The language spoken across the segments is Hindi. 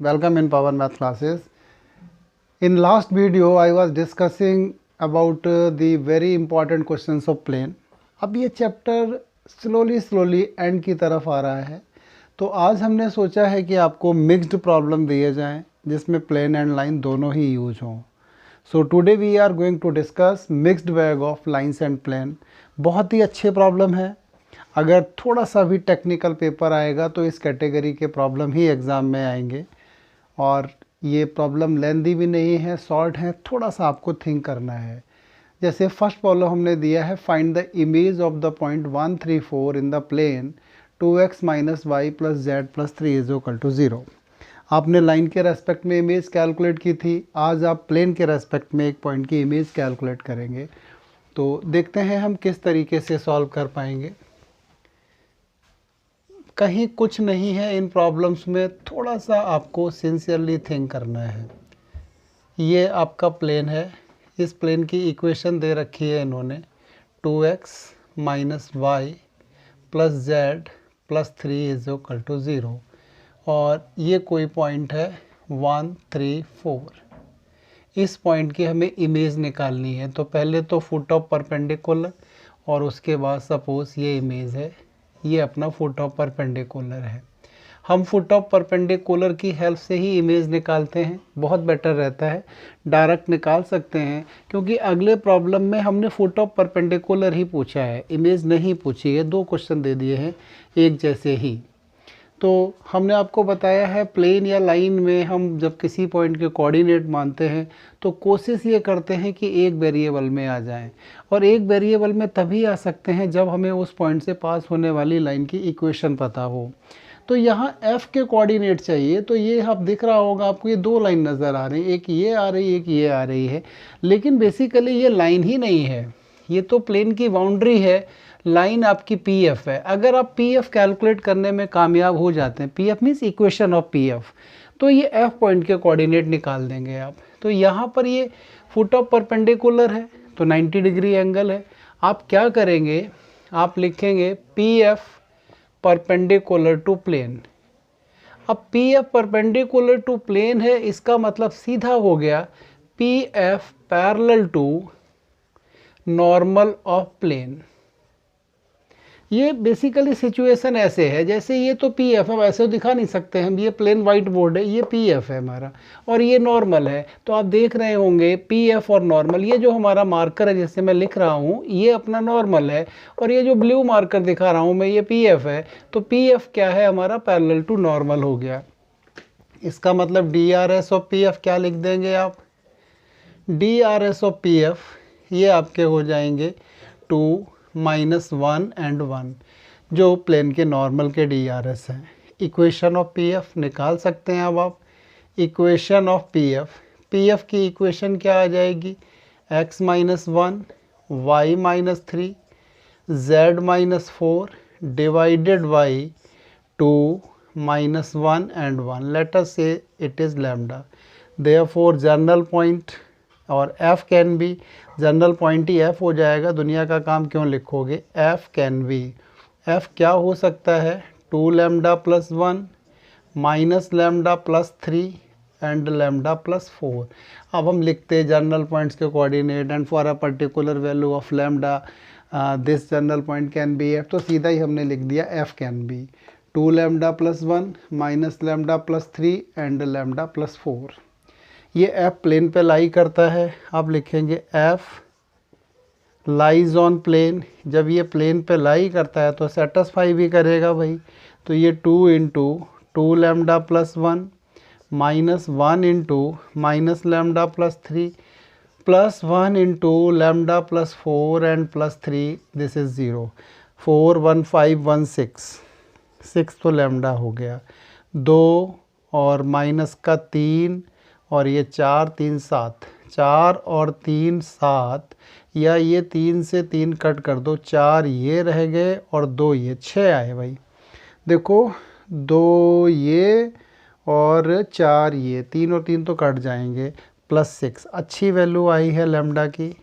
welcome in Power Math classes. In last video I was discussing about the very important questions of plane. अब ये चैप्टर स्लोली एंड की तरफ आ रहा है, तो आज हमने सोचा है कि आपको मिक्स्ड प्रॉब्लम दिए जाएं जिसमें प्लेन एंड लाइन दोनों ही यूज हों. So today we are going to discuss mixed bag of lines and plane. बहुत ही अच्छे प्रॉब्लम है. अगर थोड़ा सा भी टेक्निकल पेपर आएगा तो इस कैटेगरी के प्रॉब्लम ही एग्ज़ाम में आएंगे, और ये प्रॉब्लम लेंदी भी नहीं है, शॉर्ट है, थोड़ा सा आपको थिंक करना है. जैसे फर्स्ट प्रॉब्लम हमने दिया है, find the image of the point 134 in the plane 2x minus Y plus Z plus 3 is equal to 0. आपने लाइन के रेस्पेक्ट में इमेज कैलकुलेट की थी, आज आप प्लेन के रेस्पेक्ट में एक पॉइंट की इमेज कैलकुलेट करेंगे. तो देखते हैं हम किस तरीके से सॉल्व कर पाएंगे. कहीं कुछ नहीं है इन प्रॉब्लम्स में, थोड़ा सा आपको सिंसियरली थिंक करना है. ये आपका प्लेन है, इस प्लेन की इक्वेशन दे रखी है इन्होंने 2x minus Y plus Z plus 3 is equal to 0, और ये कोई पॉइंट है 1 3 4. इस पॉइंट की हमें इमेज निकालनी है. तो पहले तो फुट ऑफ परपेंडिकुलर, और उसके बाद सपोज ये इमेज है, ये अपना फुट ऑफ परपेंडिकुलर है. हम फुट ऑफ परपेंडिकुलर की हेल्प से ही इमेज निकालते हैं, बहुत बेटर रहता है. डायरेक्ट निकाल सकते हैं क्योंकि अगले प्रॉब्लम में हमने फुट ऑफ परपेंडिकुलर ही पूछा है, इमेज नहीं पूछी है. 2 क्वेश्चन दे दिए हैं एक जैसे ही. तो हमने आपको बताया है प्लेन या लाइन में हम जब किसी पॉइंट के कोऑर्डिनेट मानते हैं तो कोशिश ये करते हैं कि एक वेरिएबल में आ जाएं, और एक वेरिएबल में तभी आ सकते हैं जब हमें उस पॉइंट से पास होने वाली लाइन की इक्वेशन पता हो. तो यहाँ f के कोऑर्डिनेट चाहिए. तो ये आप दिख रहा होगा आपको, ये 2 लाइन नज़र आ रही है, एक ये आ रही है, एक ये आ रही है. लेकिन बेसिकली ये लाइन ही नहीं है, ये तो प्लेन की बाउंड्री है. लाइन आपकी पी एफ है. अगर आप पी एफ कैलकुलेट करने में कामयाब हो जाते हैं, P F means equation of P F, तो ये एफ पॉइंट के कोऑर्डिनेट निकाल देंगे आप. तो यहाँ पर ये फुट ऑफ परपेंडिकुलर है तो 90 डिग्री एंगल है. आप क्या करेंगे, आप लिखेंगे P F perpendicular to plane. अब P F perpendicular to plane है, इसका मतलब सीधा हो गया P F parallel to normal of plane. ये बेसिकली सिचुएशन ऐसे है जैसे ये तो पी एफ है, वैसे तो दिखा नहीं सकते हम, ये प्लेन वाइट बोर्ड है, ये पी एफ है हमारा, और ये नॉर्मल है. तो आप देख रहे होंगे पी एफ और नॉर्मल, ये जो हमारा मार्कर है जिससे मैं लिख रहा हूँ ये अपना नॉर्मल है, और ये जो ब्लू मार्कर दिखा रहा हूँ मैं ये पी एफ है. तो पी एफ क्या है हमारा, पैरेलल टू नॉर्मल हो गया. इसका मतलब D R S of P F क्या लिख देंगे आप, D R S of P F ये आपके हो जाएंगे 2 माइनस 1 एंड 1, जो प्लेन के नॉर्मल के डी आर एस हैं. इक्वेशन ऑफ पी एफ निकाल सकते हैं अब आप. इक्वेशन ऑफ पी एफ की इक्वेशन क्या आ जाएगी, x minus 1 Y minus 3 Z minus 4 divided by 2 minus 1 and 1. Let us say it is lambda. Therefore general point और f can be, general point ही f हो जाएगा, दुनिया का काम क्यों लिखोगे. f कैन बी, f क्या हो सकता है, 2 lambda plus 1 minus lambda plus 3 and lambda plus 4. अब हम लिखते हैं जनरल पॉइंट्स के coordinate and for a particular value of lambda this general point can be f. तो सीधा ही हमने लिख दिया f can B 2 lambda plus 1 minus lambda plus 3 and lambda plus 4. ये f प्लेन पे लाई करता है. आप लिखेंगे f लाइज ऑन प्लेन. जब ये प्लेन पे लाई करता है तो सेटिस्फाई भी करेगा भाई. तो ये 2 into 2 lambda plus 1 minus 1 into minus lambda plus 3 plus 1 into lambda plus 4 and plus 3, this is 0. 4 1 5 1 6 तो लैम्डा हो गया. 2 और माइनस का 3 और ये 4 3 7, 4 और 3 7, या ये 3 से 3 कट कर दो, 4 ये रह गए और 2 ये, 6 आए भाई. देखो 2 ये और 4 ये, 3 और 3 तो कट जाएंगे, प्लस 6. अच्छी वैल्यू आई है लैम्डा की.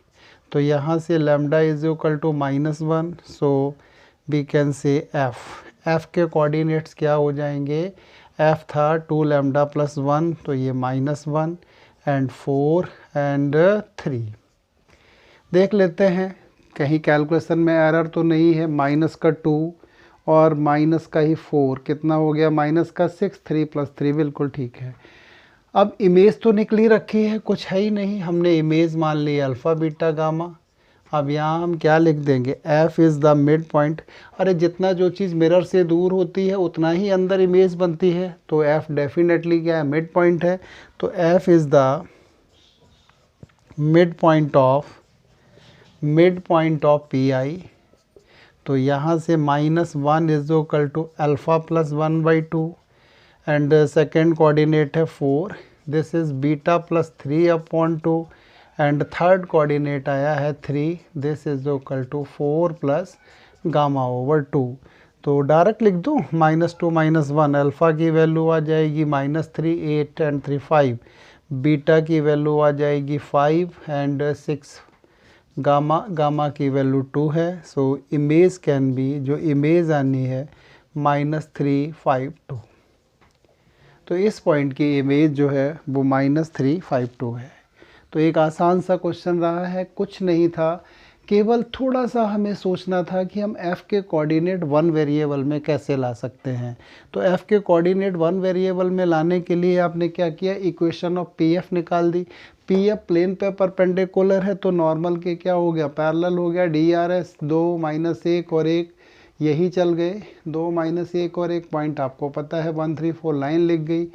तो यहाँ से lambda is equal to -1. So we can say f के कोऑर्डिनेट्स क्या हो जाएंगे, एफ था 2 लैम्डा प्लस 1, तो ये -1 एंड 4 एंड 3। देख लेते हैं कहीं कैलकुलेशन में एरर तो नहीं है। माइनस का 2 और माइनस का ही 4 कितना हो गया, माइनस का 6, 3 + 3 बिल्कुल ठीक है। अब इमेज तो निकली रखी है, कुछ है ही नहीं, हमने इमेज मान ली अल्फ़ा बीटा गामा। अब यहाँ हम क्या लिख देंगे, f is the mid point. अरे जितना जो चीज़ मिरर से दूर होती है उतना ही अंदर इमेज बनती है, तो f डेफिनेटली क्या है, मिड पॉइंट है। तो f is the mid point of PI। तो यहाँ से -1 is equal to alpha plus 1/2 and second coordinate है 4, this is beta plus 3/2 and third coordinate आया है 3, this is equal to 4 plus गामा/2। तो डायरेक्ट लिख दूँ, -2 -1 अल्फ़ा की वैल्यू आ जाएगी -3, 8 एंड 3 5, बीटा की वैल्यू आ जाएगी 5 एंड 6, गामा की वैल्यू 2 है। सो इमेज कैन बी, जो इमेज आनी है -3 5 2। तो इस पॉइंट की इमेज जो है वो -3 5 2 है। तो एक आसान सा क्वेश्चन रहा है, कुछ नहीं था, केवल थोड़ा सा हमें सोचना था कि हम f के कोऑर्डिनेट 1 वेरिएबल में कैसे ला सकते हैं। तो f के कोऑर्डिनेट 1 वेरिएबल में लाने के लिए आपने क्या किया, इक्वेशन ऑफ pf निकाल दी। pf प्लेन पे परपेंडिकुलर है तो नॉर्मल के क्या हो गया, पैरेलल हो गया, drs 2 -1 और 1 यही चल गए, 2 -1 और 1 पॉइंट आपको पता है 1 3 4 लाइन लिख गई।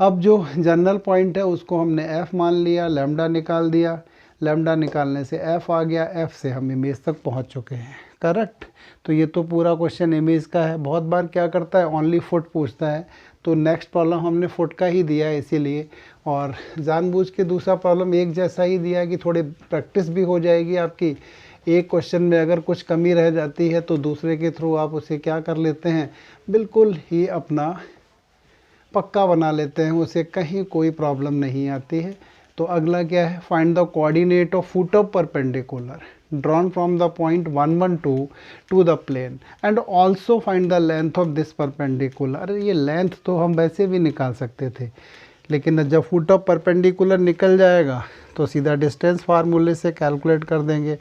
अब जो जनरल पॉइंट है उसको हमने f मान लिया, लैम्डा निकाल दिया, लैम्डा निकालने से f आ गया, f से हम इमेज तक पहुंच चुके हैं, करेक्ट। तो ये तो पूरा क्वेश्चन इमेज का है। बहुत बार क्या करता है, ओनली फुट पूछता है, तो नेक्स्ट प्रॉब्लम हमने फुट का ही दिया है इसीलिए, और जानबूझ के दूसरा प्रॉब्लम एक जैसा ही दिया कि थोड़ी प्रैक्टिस भी हो जाएगी आपकी। एक क्वेश्चन में अगर कुछ कमी रह जाती है तो दूसरे के थ्रू आप उसे क्या कर लेते हैं, बिल्कुल ही अपना पक्का बना लेते हैं, उसे कहीं कोई प्रॉब्लम नहीं आती है। तो अगला क्या है, find the coordinate of foot of perpendicular drawn from the point 1 1 2 to the plane and also find the length of this perpendicular. अरे ये लेंथ तो हम वैसे भी निकाल सकते थे, लेकिन जब फुट ऑफ परपेंडिकुलर निकल जाएगा तो सीधा डिस्टेंस फार्मूले से कैलकुलेट कर देंगे।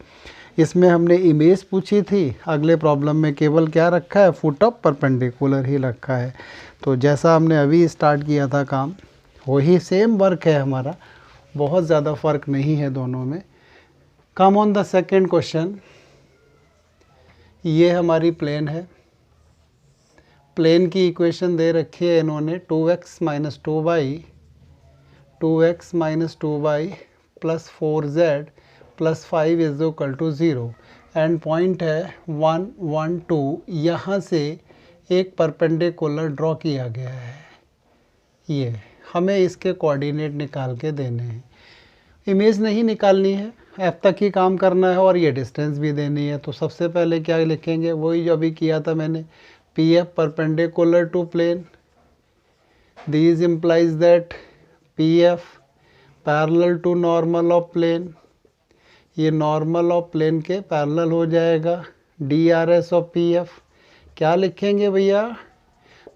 इसमें हमने इमेज पूछी थी, अगले प्रॉब्लम में केवल क्या रखा है, फुट ऑफ परपेंडिकुलर ही रखा है। तो जैसा हमने अभी स्टार्ट किया था काम, वही सेम वर्क है हमारा, बहुत ज़्यादा फ़र्क नहीं है दोनों में। Come on the second question. ये हमारी प्लेन है, प्लेन की इक्वेशन दे रखी है इन्होंने 2x - 2y plus 4z plus 5 is equal to 0 and point है 1 1 2। यहाँ से एक परपेंडिकुलर ड्रॉ किया गया है, ये हमें इसके कोऑर्डिनेट निकाल के देने हैं। इमेज नहीं निकालनी है, f तक ही काम करना है और ये डिस्टेंस भी देनी है। तो सबसे पहले क्या लिखेंगे, वही जो अभी किया था मैंने, pf perpendicular to plane, this implies that pf parallel to normal of plane, ये नॉर्मल ऑफ प्लेन के पैरेलल हो जाएगा, drs ऑफ pf क्या लिखेंगे भैया,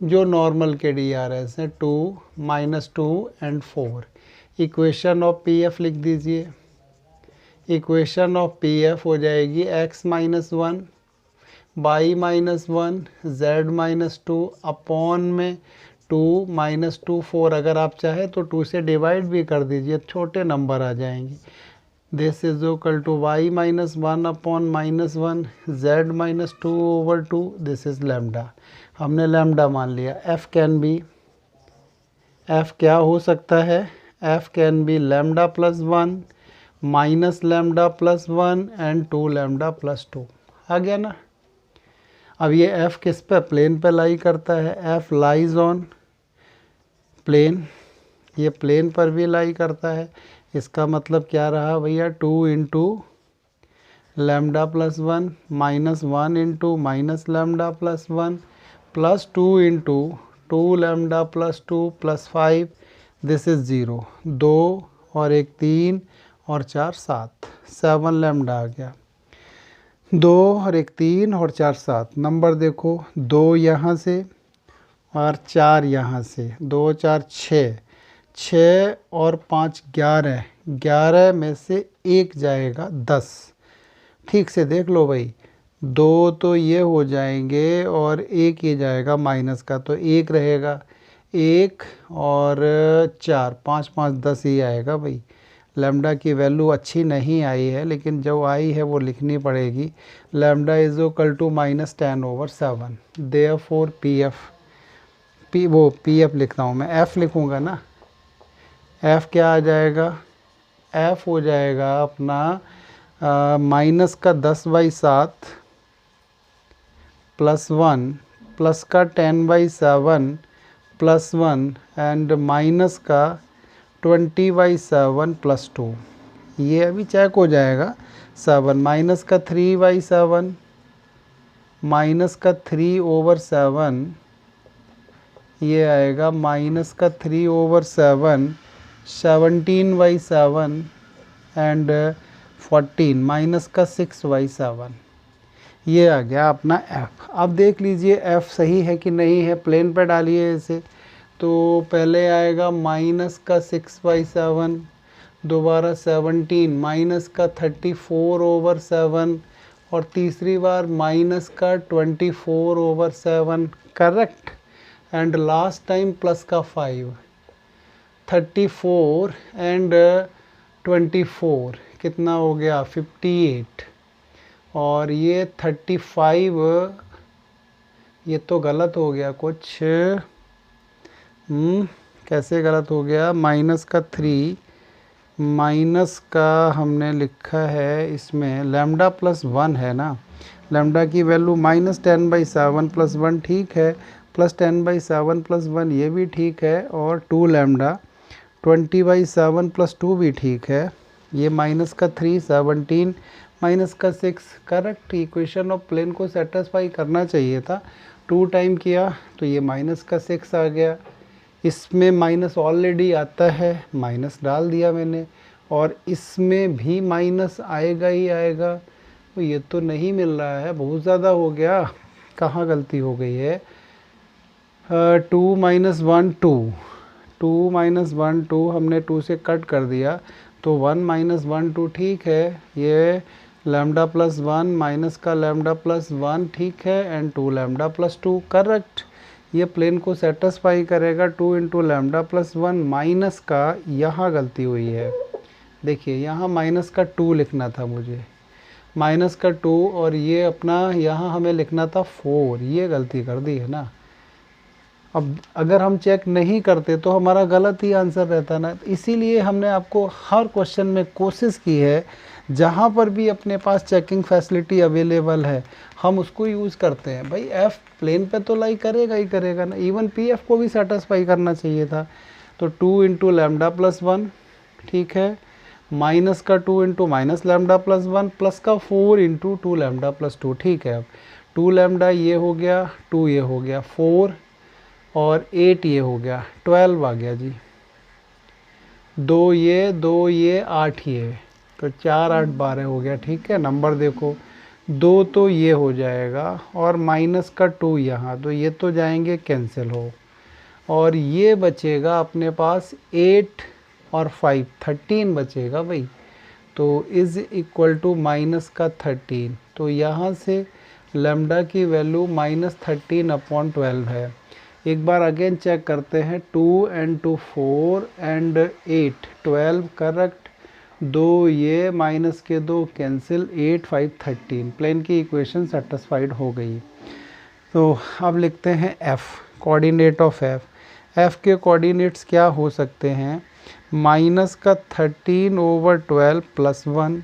जो नॉर्मल के drs हैं 2 -2 एंड 4। इक्वेशन ऑफ pf लिख दीजिए, इक्वेशन ऑफ pf हो जाएगी x - 1 y - 1 z - 2 अपॉन में 2 -2 4। अगर आप चाहे तो 2 से डिवाइड भी कर दीजिए, छोटे नंबर आ जाएंगे। This is equal to y - 1 upon -1 z - 2/2, this is lambda. हमने लैम्डा मान लिया। f कैन बी, f क्या हो सकता है, f can B lambda plus 1 minus lambda plus 1 and 2 lambda plus 2। आ गया ना। अब ये f किस पे, प्लेन पे लाई करता है, f लाइज ऑन प्लेन, ये प्लेन पर भी लाई करता है। इसका मतलब क्या रहा भैया, 2 into lambda plus 1 -1 into minus lambda plus 1 plus 2 into 2 lambda plus 2 plus 5, this is 0। 2 और 1 3 और 4 7, 7 लैम्डा आ गया। 2 और 1 3 और 4 7, नंबर देखो 2 यहाँ से और 4 यहाँ से, 2 4 6, 6 और 5 11, 11 में से 1 जाएगा 10। ठीक से देख लो भाई, 2 तो ये हो जाएंगे और 1 ये जाएगा माइनस का, तो 1 रहेगा, 1 और 4, 5 5 10 ही आएगा भाई। लैम्डा की वैल्यू अच्छी नहीं आई है, लेकिन जो आई है वो लिखनी पड़ेगी। Lambda is equal to -10/7। Therefore P F लिखता हूँ मैं, एफ लिखूँगा ना। एफ क्या आ जाएगा? एफ हो जाएगा अपना माइनस का 10/7 +1 प्लस का 10/7 +1 एंड माइनस का 20/7 +2। ये अभी चेक हो जाएगा। 7 माइनस का 3/7 माइनस का 3/7, ये आएगा माइनस का 3/7, 17/7 एंड 14 माइनस का 6/7। ये आ गया अपना f। अब देख लीजिए f सही है कि नहीं है, प्लेन पे डालिए इसे। तो पहले आएगा माइनस का 6/7, दोबारा 17 माइनस का 34/7 और तीसरी बार माइनस का 24/7, correct. And last time plus का 5, 34 एंड 24 कितना हो गया? 58। और ये 35, ये तो गलत हो गया कुछ। कैसे गलत हो गया? माइनस का 3 माइनस का हमने लिखा है इसमें लैम्डा +1 है ना, लैम्डा की वैल्यू -10/7 +1 ठीक है, +10/7 +1 ये भी ठीक है, और 2 लैम्डा 20/7 +2 भी ठीक है। ये माइनस का 3 17 माइनस का 6, करेक्ट। इक्वेशन ऑफ प्लेन को सेटिस्फाई करना चाहिए था। 2 टाइम किया तो ये माइनस का 6 आ गया। इसमें माइनस ऑलरेडी आता है, माइनस डाल दिया मैंने, और इसमें भी माइनस आएगा ही आएगा। तो ये तो नहीं मिल रहा है, बहुत ज़्यादा हो गया। कहाँ गलती हो गई है? 2 - 1 2, 2 - 1 2 हमने 2 से कट कर दिया, तो 1 - 1 2 ठीक है। ये लैम्डा +1 माइनस का लैम्डा +1 ठीक है, एंड 2 लैम्डा +2, करेक्ट। ये प्लेन को सेटिस्फाई करेगा। 2 × लैम्डा +1 माइनस का, यहाँ गलती हुई है, देखिए यहाँ माइनस का 2 लिखना था मुझे, माइनस का 2, और ये अपना यहाँ हमें लिखना था 4, ये गलती कर दी है ना। अब अगर हम चेक नहीं करते तो हमारा गलत ही आंसर रहता ना। इसीलिए हमने आपको हर क्वेश्चन में कोशिश की है, जहाँ पर भी अपने पास चेकिंग फैसिलिटी अवेलेबल है हम उसको यूज़ करते हैं। भाई एफ प्लेन पे तो लाई करेगा ही करेगा ना, इवन पी एफ को भी सेटिस्फाई करना चाहिए था। तो 2 × लैम्डा +1 ठीक है, माइनस का 2 × माइनस लैम्डा +1 प्लस का 4 × 2 लैम्डा +2 ठीक है। अब 2 लैम्डा ये हो गया, 2 ये हो गया, 4 और 8 ये हो गया, 12 आ गया जी। 2 ये 8 ये, तो 4 8 12 हो गया, ठीक है। नंबर देखो, 2 तो ये हो जाएगा और माइनस का 2 यहाँ, तो ये तो जाएंगे कैंसिल हो, और ये बचेगा अपने पास 8 और 5 13 बचेगा भाई। तो इज़ इक्वल टू माइनस का 13, तो यहाँ से लैम्डा की वैल्यू -13/12 है। एक बार अगेन चेक करते हैं, 2 × 2 4 एंड 8 12, करेक्ट। 2 ये माइनस के 2 कैंसिल, 8 5 13, प्लेन की इक्वेशन सेटिस्फाइड हो गई। तो अब लिखते हैं f, coordinate of f। f के कोऑर्डिनेट्स क्या हो सकते हैं? माइनस का 13/12 +1,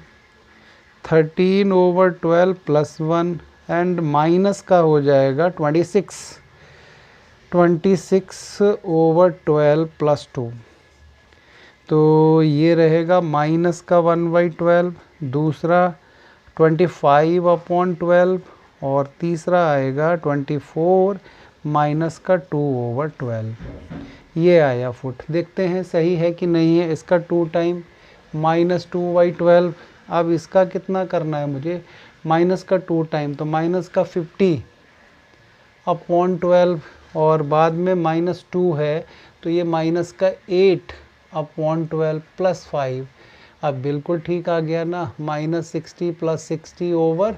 13/12 +1 एंड माइनस का हो जाएगा 26, 26/12 +2। तो ये रहेगा माइनस का 1/12, दूसरा 25/12 और तीसरा आएगा 24 माइनस का 2/12। ये आया फुट। देखते हैं सही है कि नहीं है। इसका 2 टाइम -2/12। अब इसका कितना करना है मुझे? माइनस का 2 टाइम, तो माइनस का 50/12 और बाद में -2 है, तो ये माइनस का 8/12 + 5, अब बिल्कुल ठीक आ गया ना, -60 + 60/12,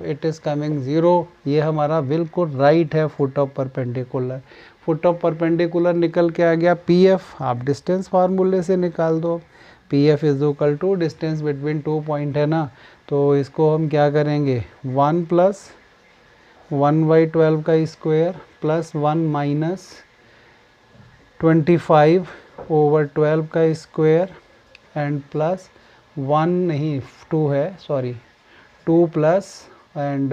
इट इज़ कमिंग 0। ये हमारा बिल्कुल राइट है foot of perpendicular. Foot of perpendicular निकल के आ गया PF, आप डिस्टेंस फार्मूले से निकाल दो। PF is equal to distance between 2 point है ना, तो इसको हम क्या करेंगे, 1 + 1/12 का स्क्वायर + 1 - 25/12 का स्क्वायर एंड प्लस 1 नहीं 2 है, सॉरी 2 प्लस एंड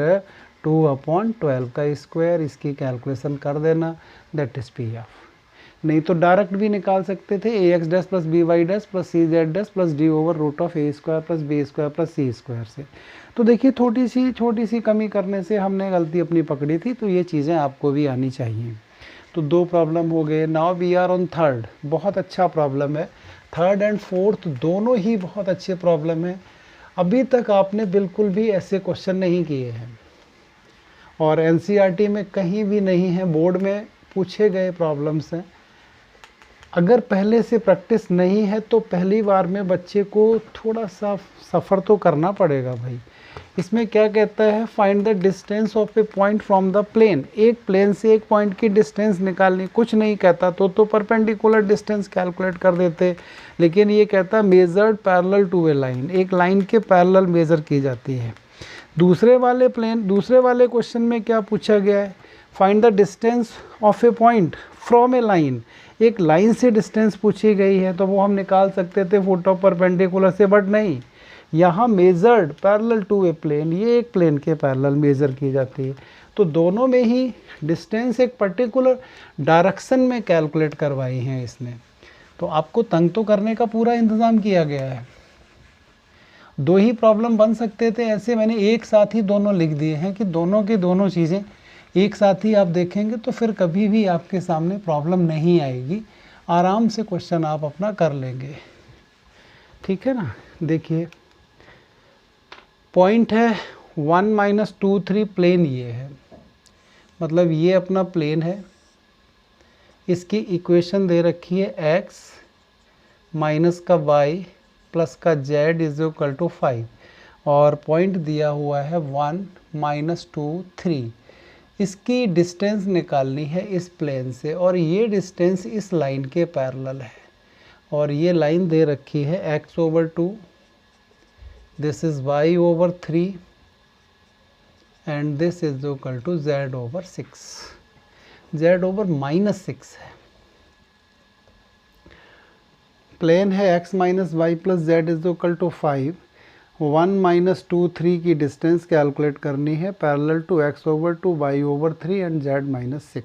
2/12 का स्क्वायर, इसकी कैलकुलेशन कर देना, दैट इज PF। नहीं तो डायरेक्ट भी निकाल सकते थे, AX' + BY' + CZ' + D/√A² + B² + C² से। तो देखिए छोटी सी कमी करने से हमने गलती अपनी पकड़ी थी, तो ये चीज़ें आपको भी आनी चाहिए। तो 2 प्रॉब्लम हो गए। Now we are on third, बहुत अच्छा प्रॉब्लम है। थर्ड एंड फोर्थ दोनों ही बहुत अच्छे प्रॉब्लम है। अभी तक आपने बिल्कुल भी ऐसे क्वेश्चन नहीं किए हैं और NCERT में कहीं भी नहीं है, बोर्ड में पूछे गए प्रॉब्लम्स हैं। अगर पहले से प्रैक्टिस नहीं है तो पहली बार में बच्चे को थोड़ा सा सफ़र तो करना पड़ेगा भाई। इसमें क्या कहता है, find the distance of a point from the plane. एक प्लेन से एक पॉइंट की डिस्टेंस निकालनी, कुछ नहीं कहता तो परपेंडिकुलर डिस्टेंस कैलकुलेट कर देते, लेकिन ये कहता measured parallel to a line, एक लाइन के पैरेलल मेज़र की जाती है। दूसरे वाले क्वेश्चन में क्या पूछा गया है, find the distance of a point from a line, एक लाइन से डिस्टेंस पूछी गई है, तो वो हम निकाल सकते थे फुट ऑफ परपेंडिकुलर से, बट नहीं, यहाँ measured parallel to a plane, ये एक प्लेन के पैरेलल मेज़र की जाती है। तो दोनों में ही डिस्टेंस एक पर्टिकुलर डायरेक्शन में कैलकुलेट करवाई हैं इसने। तो आपको तंग तो करने का पूरा इंतज़ाम किया गया है। 2 ही प्रॉब्लम बन सकते थे ऐसे, मैंने एक साथ ही दोनों लिख दिए हैं कि दोनों की दोनों चीज़ें एक साथ ही आप देखेंगे तो फिर कभी भी आपके सामने प्रॉब्लम नहीं आएगी, आराम से क्वेश्चन आप अपना कर लेंगे, ठीक है ना। देखिए पॉइंट है 1 - 2 3, प्लेन ये है, मतलब ये अपना प्लेन है, इसकी इक्वेशन दे रखी है x माइनस का y प्लस का z इज इक्वल टू 5, और पॉइंट दिया हुआ है 1 - 2 3। इसकी डिस्टेंस निकालनी है इस प्लेन से, और ये डिस्टेंस इस लाइन के पैरेलल है, और ये लाइन दे रखी है x/2, this is y/3 and this is equal to z/6, z/-6 है। प्लेन है x - y + z is equal to 5, 1 - 2 3 की डिस्टेंस कैलकुलेट करनी है parallel to x/2 y/3 and z-6।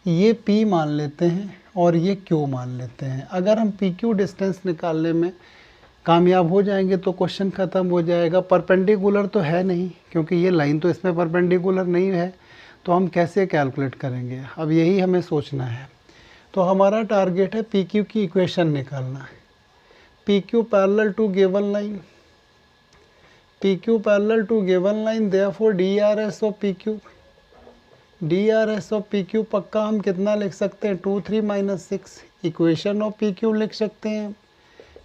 ये p मान लेते हैं और ये q मान लेते हैं। अगर हम pq डिस्टेंस निकालने में कामयाब हो जाएंगे तो क्वेश्चन ख़त्म हो जाएगा। परपेंडिकुलर तो है नहीं, क्योंकि ये लाइन तो इसमें परपेंडिकुलर नहीं है, तो हम कैसे कैलकुलेट करेंगे, अब यही हमें सोचना है। तो हमारा टारगेट है PQ की इक्वेशन निकालना। PQ parallel to given line, PQ parallel to given line, therefore DRS of PQ, DRS of PQ पक्का हम कितना लिख सकते हैं, 2 3 - 6। इक्वेशन ऑफ PQ लिख सकते हैं।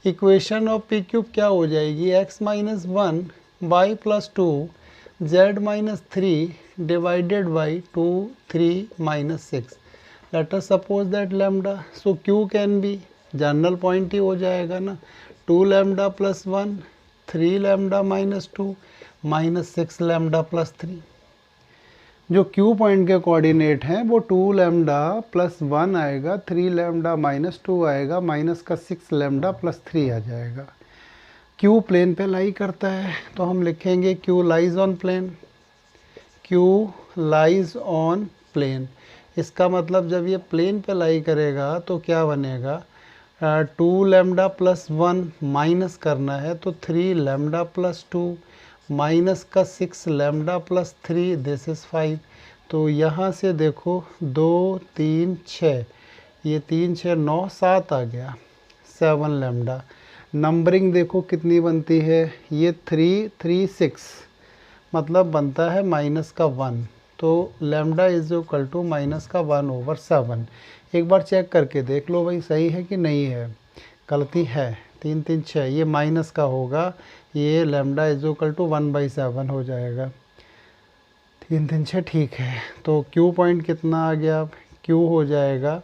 इक्वेशन ऑफ PQ क्या हो जाएगी, x - 1 y + 2 z - 3 divided by 2 3 - 6। Let us suppose that lambda, so Q can be, general point ही हो जाएगा ना, 2 लैम्डा + 1 3 लैम्डा - 2 -6 लैम्डा + 3। जो Q पॉइंट के कोऑर्डिनेट हैं वो 2 लैम्डा + 1 आएगा, 3 लैम्डा - 2 आएगा, माइनस का 6 लैम्डा + 3 आ जाएगा। Q प्लेन पे लाई करता है, तो हम लिखेंगे Q lies on plane, Q lies on plane. इसका मतलब जब ये प्लेन पे लाई करेगा तो क्या बनेगा, 2 लैम्डा + 1 माइनस करना है तो 3 लैम्डा + 2 माइनस का 6 लैम्डा + 3, दिस इज़ 5। तो यहाँ से देखो 2 3 6, ये 3 6 9 7 आ गया, 7 लैम्डा। नंबरिंग देखो कितनी बनती है, ये 3 3 6, मतलब बनता है -1। तो lambda is equal to minus का 1/7। एक बार चेक करके देख लो भाई सही है कि नहीं है। गलती है, 3 3 6, ये माइनस का होगा, ये लैम्डा इज इक्वल टू 1/7 हो जाएगा। 3 3 6 ठीक है। तो क्यू पॉइंट कितना आ गया? अब क्यू हो जाएगा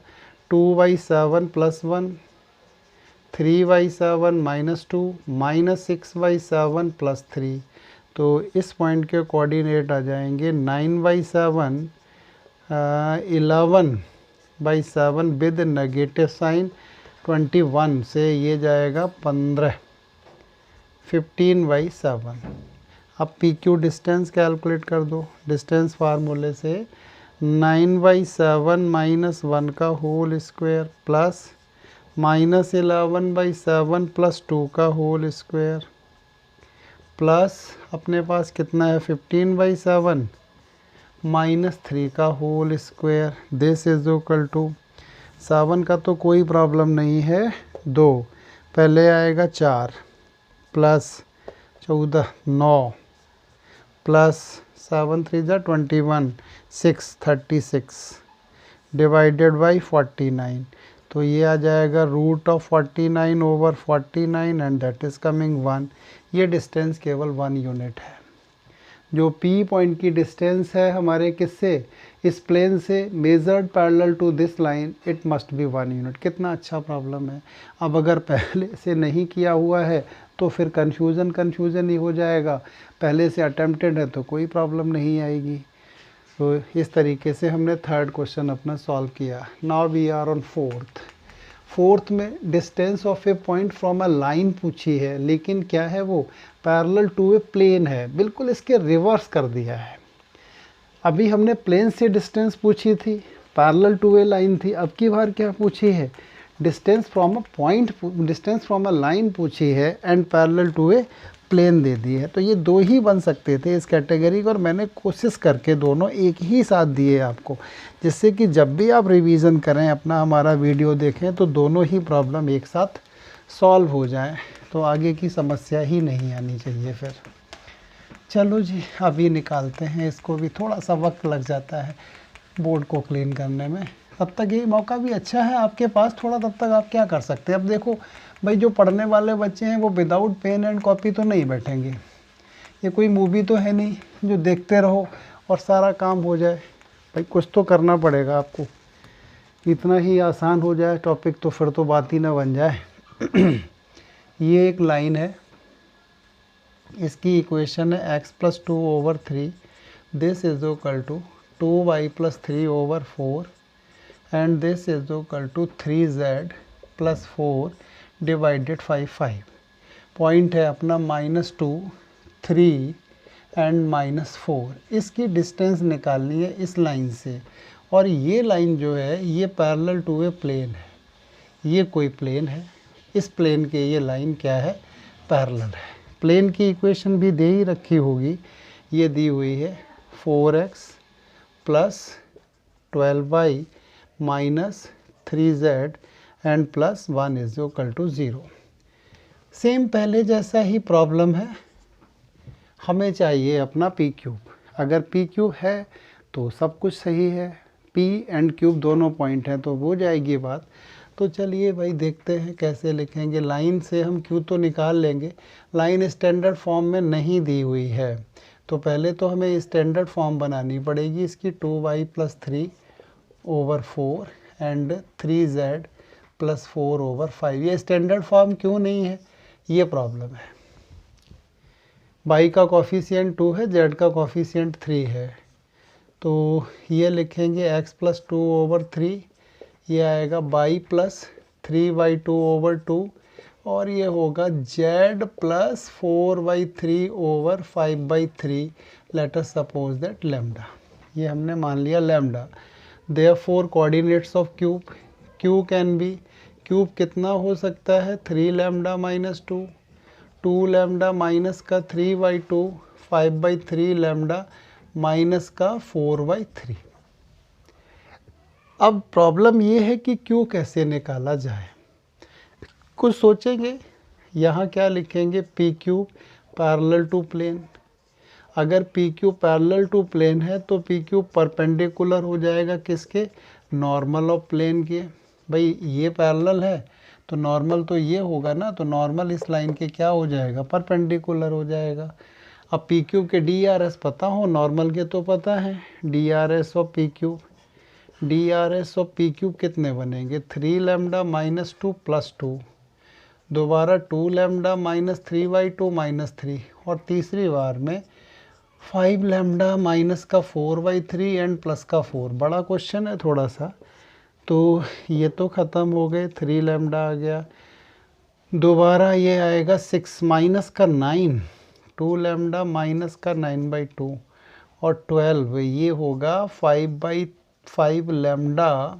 2/7 + 1, 3/7 - 2, -6/7 + 3। तो इस पॉइंट के कोऑर्डिनेट आ जाएंगे 9/7, 11/7 विद नेगेटिव साइन, 21 से ये जाएगा 15, 15/7। अब पी क्यू डिस्टेंस कैलकुलेट कर दो। डिस्टेंस फार्मूले से 9/7 - 1 का होल स्क्वायर प्लस -11/7 + 2 का होल स्क्वायर प्लस अपने पास कितना है 15/7 -3 का whole square. This is equal to 7 का तो कोई प्रॉब्लम नहीं है, 2 पहले आएगा 4 प्लस 14 9 प्लस 7 3 जा 21 6 36 डिवाइडेड बाई 49। तो ये आ जाएगा √49/49 एंड दैट इज़ कमिंग 1। ये डिस्टेंस केवल 1 यूनिट है। जो पी पॉइंट की डिस्टेंस है हमारे किससे, इस प्लेन से, measured parallel to this line, it must be 1 unit. कितना अच्छा प्रॉब्लम है। अब अगर पहले से नहीं किया हुआ है तो फिर कन्फ्यूज़न ही हो जाएगा। पहले से अटेम्प्टेड है तो कोई प्रॉब्लम नहीं आएगी। तो इस तरीके से हमने थर्ड क्वेश्चन अपना सॉल्व किया। Now we are on fourth में distance of a point from a line पूछी है, लेकिन क्या है वो, पैरेलल टू ए प्लेन है। बिल्कुल इसके रिवर्स कर दिया है। अभी हमने प्लेन से डिस्टेंस पूछी थी, पैरेलल टू ए लाइन थी। अब की बार क्या पूछी है, डिस्टेंस फ्रॉम अ लाइन पूछी है and parallel to a plane दे दी है। तो ये 2 ही बन सकते थे इस कैटेगरी को, और मैंने कोशिश करके दोनों एक ही साथ दिए आपको, जिससे कि जब भी आप रिवीजन करें, अपना हमारा वीडियो देखें, तो दोनों ही प्रॉब्लम एक साथ सॉल्व हो जाएं, तो आगे की समस्या ही नहीं आनी चाहिए फिर। चलो जी, अभी निकालते हैं इसको। भी थोड़ा सा वक्त लग जाता है बोर्ड को क्लीन करने में। तब तक ये मौका भी अच्छा है आपके पास थोड़ा, तब तक आप क्या कर सकते हैं। अब देखो भाई, जो पढ़ने वाले बच्चे हैं वो विदाउट पेन एंड कॉपी तो नहीं बैठेंगे। ये कोई मूवी तो है नहीं जो देखते रहो और सारा काम हो जाए। भाई कुछ तो करना पड़ेगा आपको। इतना ही आसान हो जाए टॉपिक तो फिर तो बात ही ना बन जाए। ये एक लाइन है, इसकी इक्वेशन है x + 2/3, this is equal to 2y + 3/4 and this is equal to 3z + 4 divided 5। Point है अपना -2 3 एंड -4। इसकी डिस्टेंस निकालनी है इस लाइन से, और ये लाइन जो है ये पैरेलल टू ए प्लेन है। ये कोई प्लेन है, इस प्लेन के ये लाइन क्या है, पैरेलल है। प्लेन की इक्वेशन भी दे ही रखी होगी, ये दी हुई है 4x + 12y - 3z and +1 is equal to 0। Same पहले जैसा ही प्रॉब्लम है। हमें चाहिए अपना पी क्यूब। अगर पी क्यूब है तो सब कुछ सही है, पी एंड क्यूब दोनों पॉइंट हैं तो हो जाएगी बात। तो चलिए भाई देखते हैं कैसे लिखेंगे। लाइन से हम क्यू तो निकाल लेंगे, लाइन स्टैंडर्ड फॉर्म में नहीं दी हुई है, तो पहले तो हमें स्टैंडर्ड फॉर्म बनानी पड़ेगी इसकी। 2y + 3/4 and 3z + 4/5। ये स्टैंडर्ड फॉर्म क्यों नहीं है, ये प्रॉब्लम है। y का कॉफिशिएंट 2 है, z का कॉफिशिएंट 3 है, तो ये लिखेंगे x + 2/3, ये आएगा y + 3/2/2, और ये होगा z + 4/3/5/3। Late us suppose that lambda, ये हमने मान लिया lambda. Therefore coordinates of cube, Q can be, cube कितना हो सकता है, 3 लैम्डा - 2, 2 लैम्डा माइनस का 3/2, 5/3 लैम्डा माइनस का 4/3। अब प्रॉब्लम ये है कि क्यू कैसे निकाला जाए। कुछ सोचेंगे, यहाँ क्या लिखेंगे, P Q parallel to plane. अगर P Q parallel to plane है तो पी क्यू परपेंडिकुलर हो जाएगा किसके, नॉर्मल ऑफ प्लेन के। भाई ये पैरेलल है तो नॉर्मल तो ये होगा ना, तो नॉर्मल इस लाइन के क्या हो जाएगा, परपेंडिकुलर हो जाएगा। अब पी क्यू के डी आर एस पता हो, नॉर्मल के तो पता है, D R S of P Q, D R S of P Q कितने बनेंगे, 3 लैम्डा माइनस 2 प्लस 2, दोबारा 2 लैम्डा माइनस 3/2 माइनस 3, और तीसरी बार में 5 लैम्डा माइनस का 4/3 एंड प्लस का 4। बड़ा क्वेश्चन है थोड़ा सा, तो ये तो ख़त्म हो गए, 3 लैम्डा आ गया। दोबारा ये आएगा 6 माइनस का 9, 2 लैम्डा माइनस का 9/2, और 12 ये होगा 5/5 लैम्डा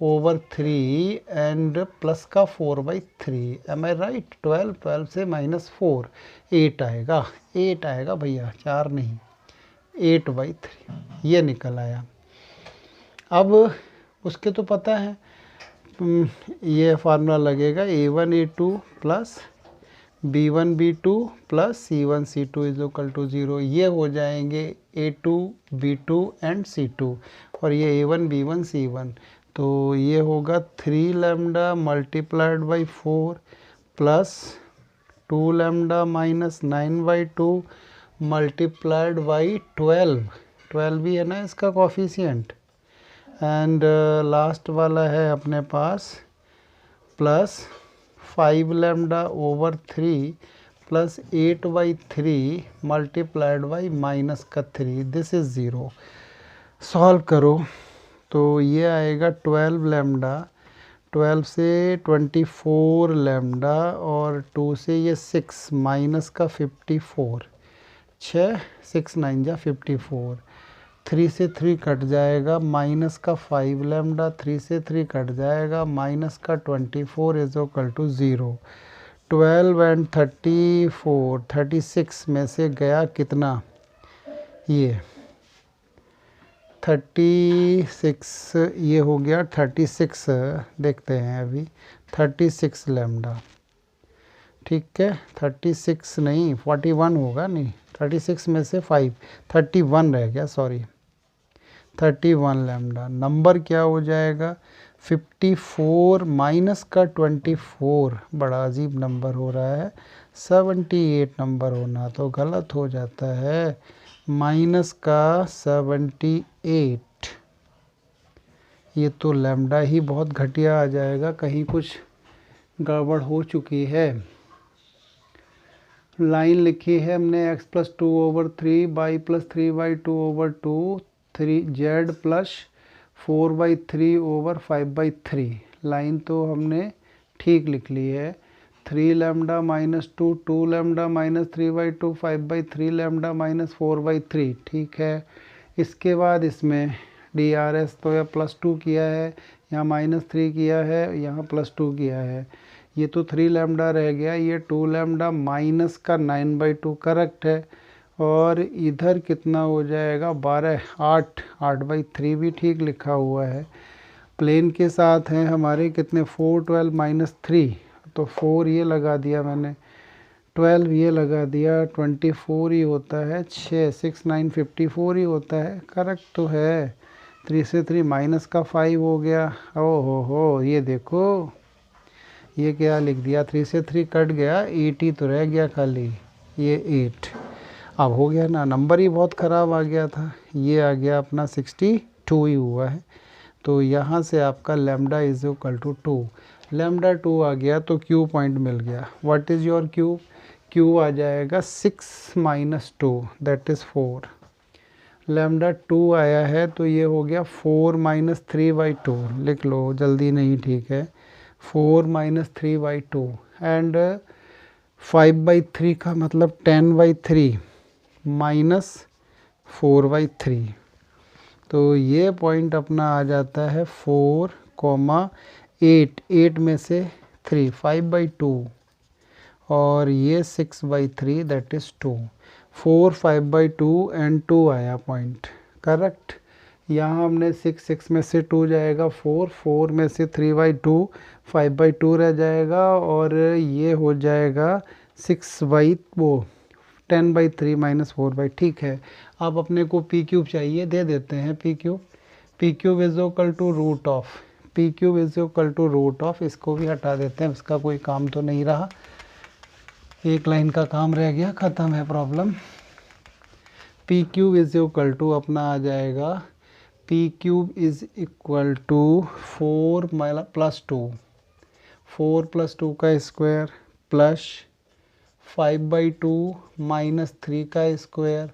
ओवर 3 एंड प्लस का 4/3। एम आई राइट, 12 से माइनस 4 8 आएगा, 8 आएगा भैया, 4 नहीं, 8/3 ये निकल आया। अब उसके तो पता है, ये फार्मूला लगेगा A1 A2 plus B1 B2 plus C1 C2 is equal to 0। ये हो जाएंगे A2 B2 एंड C2, और ये A1 B1 C1, तो ये होगा 3 lambda multiplied by 4 plus 2 lambda minus 9/2 multiplied by 12 भी है ना इसका कॉफिशिएंट, एंड लास्ट वाला है अपने पास plus 5 lambda over 3 plus 8/3 multiplied by minus का 3, दिस इज़ 0। सॉल्व करो तो ये आएगा 12 लैम्डा, 12 से 24 लैम्डा, और 2 से ये 6 माइनस का 54, 6 6 9 जा 54, 3 से 3 कट जाएगा, माइनस का 5 लैम्डा, 3 से 3 कट जाएगा, माइनस का 24 इज इक्वल टू 0। 12 एंड 34 36 में से गया कितना, ये 36, ये हो गया 36, देखते हैं अभी 36 लैम्डा, ठीक है, 36 नहीं 41 होगा, नहीं 36 में से 5 31 रह गया, सॉरी 31 लैम्डा। नंबर क्या हो जाएगा, 54 माइनस का 24, बड़ा अजीब नंबर हो रहा है, 78 नंबर होना तो गलत हो जाता है, माइनस का 78। ये तो लैम्डा ही बहुत घटिया आ जाएगा, कहीं कुछ गड़बड़ हो चुकी है। लाइन लिखी है हमने x plus 2/3 y plus 3/2/2 z plus 4/3/5/3। Line तो हमने ठीक लिख ली है, 3 lambda minus 2, 2 lambda minus 3/2, 5/3 lambda minus 4/3, ठीक है। इसके बाद इसमें डी आर एस तो या +2 किया है, यहाँ -3 किया है, यहाँ +2 किया है, ये तो 3 लैम्डा रह गया, ये 2 लैम्डा माइनस का 9/2 करेक्ट है, और इधर कितना हो जाएगा 12 8 8/3 भी ठीक लिखा हुआ है। प्लेन के साथ हैं हमारे कितने 4 12 -3, तो 4 ये लगा दिया मैंने, 12 ये लगा दिया, 24 ही होता है, 6 6 9 54 ही होता है, करेक्ट तो है। 3 से 3 माइनस का 5 हो गया, ओ हो ये देखो, ये क्या लिख दिया, 3 से 3 कट गया, 8 ही तो रह गया खाली, ये 8। अब हो गया ना, नंबर ही बहुत ख़राब आ गया था, ये आ गया अपना 62 ही हुआ है, तो यहाँ से आपका lambda is equal to 2, lambda 2 आ गया तो क्यू पॉइंट मिल गया। What is your Q, Q आ जाएगा 6 माइनस 2 दैट इज़ 4। लैम्डा 2 आया है तो ये हो गया 4 माइनस 3/2, लिख लो जल्दी नहीं, ठीक है, 4 माइनस 3/2 एंड 5/3 का मतलब 10/3 माइनस 4/3, तो ये पॉइंट अपना आ जाता है 4, 8 8 में से 3 5/2, और ये 6/3 दैट इज़ 2, 4 5/2 एंड 2 आया पॉइंट, करेक्ट। यहाँ हमने 6 6 में से 2 जाएगा 4, 4 में से 3/2 5/2 रह जाएगा, और ये हो जाएगा 6/2 10/3 -4/, ठीक है। अब अपने को पी क्यूब चाहिए, दे देते हैं P Q. P Q is equal to root of, P Q is equal to root of, इसको भी हटा देते हैं, इसका कोई काम तो नहीं रहा, एक लाइन का काम रह गया, ख़त्म है problem. P Q is equal to अपना आ जाएगा, P Q is equal to 4 + 2, 4 + 2 का स्क्वायर प्लस 5/2 -3 का स्क्वायर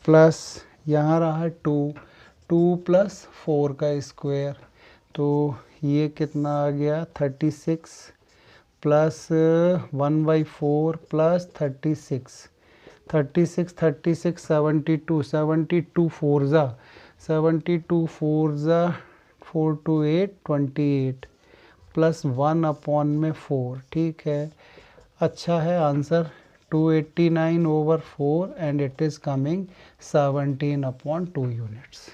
प्लस यहाँ रहा 2, 2 + 4 का स्क्वायर, तो ये कितना आ गया 36 प्लस 1/4 प्लस 36, 36 36 72, 72 4 ज़ा 72 4 ज़ा 4 2 8 28 प्लस 1 में 4, ठीक है। अच्छा है answer 289/4 and it is coming 17/2 units.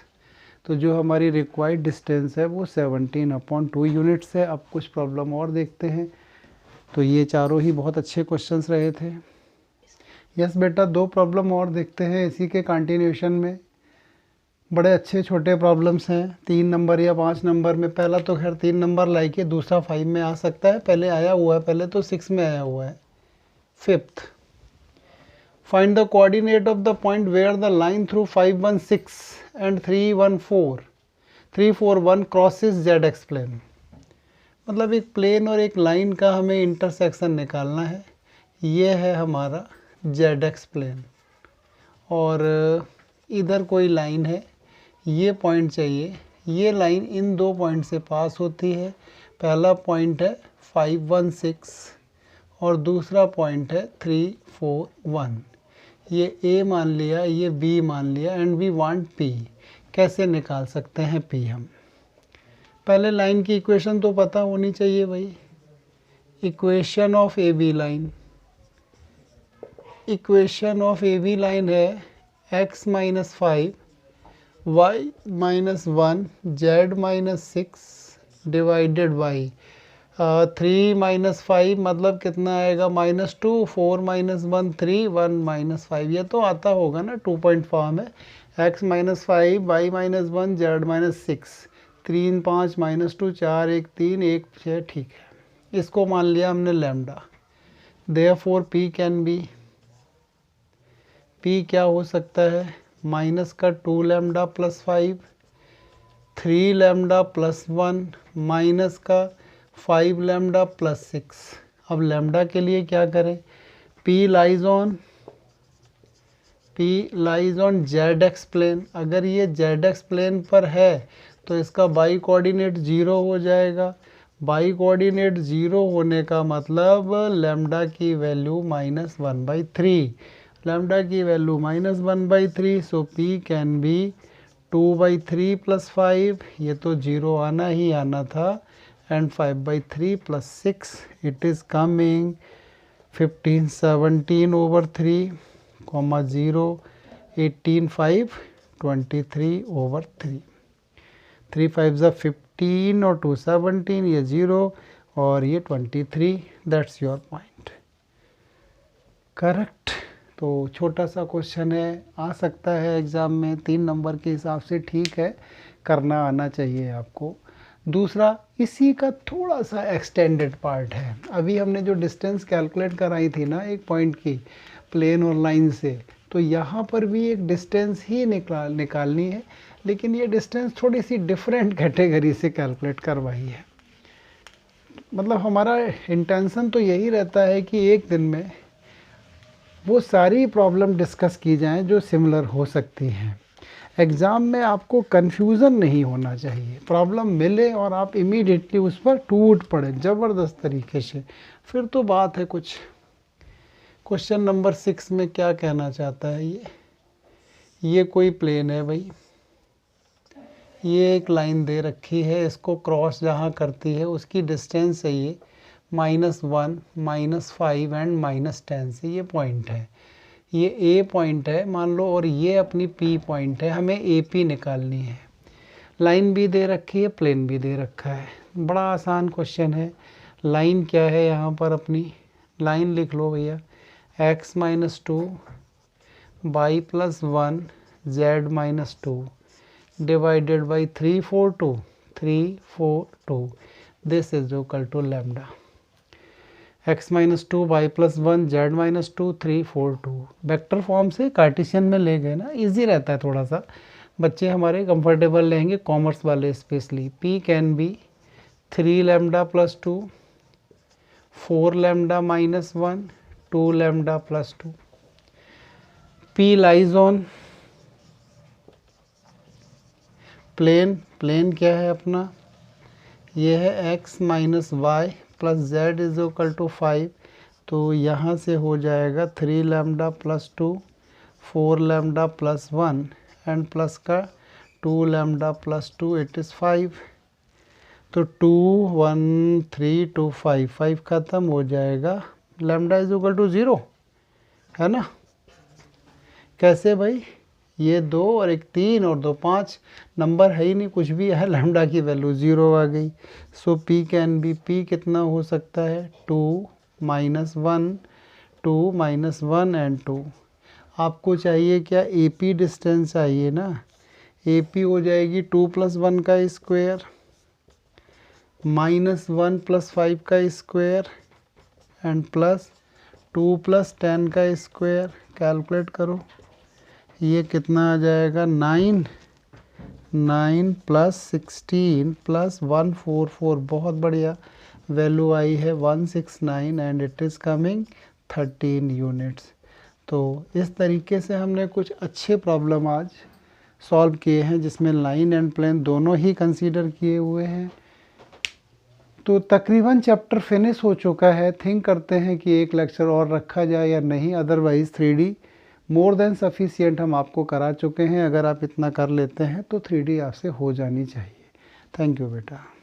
तो जो हमारी रिक्वायर्ड डिस्टेंस है वो 17/2 यूनिट्स है। अब कुछ प्रॉब्लम और देखते हैं। तो ये चारों ही बहुत अच्छे क्वेश्चंस रहे थे। यस बेटा, 2 प्रॉब्लम और देखते हैं इसी के कंटिन्यूशन में। बड़े अच्छे छोटे प्रॉब्लम्स हैं, 3 नंबर या 5 नंबर में। पहला तो खैर 3 नंबर लाइक है, दूसरा 5 में आ सकता है, पहले आया हुआ है, पहले तो 6 में आया हुआ है। 5th, find the coordinate of the point where the line through 516 and 341 crosses Z X plane. मतलब एक प्लेन और एक लाइन का हमें इंटरसेक्शन निकालना है। ये है हमारा जेड एक्स प्लेन और इधर कोई लाइन है, ये पॉइंट चाहिए। ये लाइन इन 2 पॉइंट से पास होती है। पहला पॉइंट है 516 और दूसरा पॉइंट है 341। ये ए मान लिया, ये बी मान लिया एंड वी वांट पी। कैसे निकाल सकते हैं पी हम? पहले लाइन की इक्वेशन तो पता होनी चाहिए भाई। Equation of A B line, equation of A B line है x - 5 y - 1 z - 6 divided by 3 - 5 मतलब कितना आएगा -2, 4 - 1 3, 1 - 5। ये तो आता होगा ना, 2 पॉइंट फॉर्म है। x - 5 y - 1 z - 6 3 5 -2 4 1 3 1 6, ठीक है। इसको मान लिया हमने lambda. Therefore p can B, p क्या हो सकता है, माइनस का 2 लैम्डा + 5, 3 लैम्डा + 1 माइनस का 5 लैम्डा + 6। अब लैम्डा के लिए क्या करें? p lies on Z X plane. अगर ये जेड एक्स प्लेन पर है तो इसका बाई कोऑर्डिनेट 0 हो जाएगा। बाई कोऑर्डिनेट 0 होने का मतलब लैम्डा की वैल्यू -1/3, लैम्डा की value -1/3। So p can B 2/3 + 5, ये तो 0 आना ही आना था, एंड 5/3 + 6, इट इज़ कमिंग 15 17/3, 0 18 5 23/3। 3 5 ज़ा 15 और 2 17, ये 0 और ये 23। That's your point. करेक्ट। तो छोटा सा क्वेश्चन है, आ सकता है एग्ज़ाम में, 3 नंबर के हिसाब से ठीक है, करना आना चाहिए आपको। दूसरा, इसी का थोड़ा सा एक्सटेंडेड पार्ट है। अभी हमने जो डिस्टेंस कैलकुलेट कराई थी ना एक पॉइंट की प्लेन और लाइन से, तो यहाँ पर भी एक डिस्टेंस ही निकालनी है, लेकिन ये डिस्टेंस थोड़ी सी डिफरेंट कैटेगरी से कैलकुलेट करवाई है। मतलब हमारा इंटेंशन तो यही रहता है कि एक दिन में वो सारी प्रॉब्लम डिस्कस की जाएं जो सिमिलर हो सकती हैं। एग्ज़ाम में आपको कन्फ्यूज़न नहीं होना चाहिए। प्रॉब्लम मिले और आप इमीडिएटली उस पर टूट पड़े ज़बरदस्त तरीके से, फिर तो बात है कुछ। क्वेश्चन नंबर 6 में क्या कहना चाहता है ये कोई प्लेन है भाई, ये एक लाइन दे रखी है, इसको क्रॉस जहाँ करती है उसकी डिस्टेंस है ये -1 -5 एंड -10 से ये पॉइंट है। ये ए पॉइंट है मान लो, और ये अपनी पी पॉइंट है। हमें ए पी निकालनी है। लाइन भी दे रखी है, प्लेन भी दे रखा है। बड़ा आसान क्वेश्चन है। लाइन क्या है यहाँ पर, अपनी लाइन लिख लो भैया, x - 2 y plus 1 z minus 2 divided by 342. This is equal to lambda. x minus 2 y plus 1 z minus 2 3 4 2 vector form से कार्टेशियन में ले गए ना, इजी रहता है थोड़ा सा, बच्चे हमारे कंफर्टेबल लेंगे, कॉमर्स वाले specially. p can be 3 lambda plus 2, 4 lambda minus 1, 2 lambda plus 2। p lies on plane, plane क्या है अपना, ये है x minus Y plus Z is equal to 5, तो यहाँ से हो जाएगा 3 lambda plus 2, 4 lambda plus 1 and plus का 2 लैम्डा प्लस 2, इट इज़ 5। तो 2 1 3 2 5, 5 खत्म हो जाएगा, लैम्डा इज इक्वल टू 0, है ना। कैसे भाई, ये 2 और एक 3 और 2 5, नंबर है ही नहीं, कुछ भी है, लैम्डा की वैल्यू 0 आ गई। सो p कैन बी, p कितना हो सकता है, 2 माइनस 1, 2 माइनस 1 एंड 2। आपको चाहिए क्या, AP डिस्टेंस चाहिए ना, AP हो जाएगी 2 प्लस 1 का स्क्वायर माइनस 1 प्लस 5 का स्क्वायर एंड प्लस 2 प्लस 10 का स्क्वायर। कैलकुलेट करो, ये कितना आ जाएगा, 9 प्लस 16 प्लस 144, बहुत बढ़िया, वैल्यू आई है 169 and it is coming 13 units. तो इस तरीके से हमने कुछ अच्छे प्रॉब्लम आज सॉल्व किए हैं जिसमें लाइन एंड प्लेन दोनों ही कंसीडर किए हुए हैं। तो तकरीबन चैप्टर फिनिश हो चुका है। थिंक करते हैं कि एक लेक्चर और रखा जाए या नहीं, otherwise 3D more than sufficient हम आपको करा चुके हैं। अगर आप इतना कर लेते हैं तो 3D आपसे हो जानी चाहिए। थैंक यू बेटा।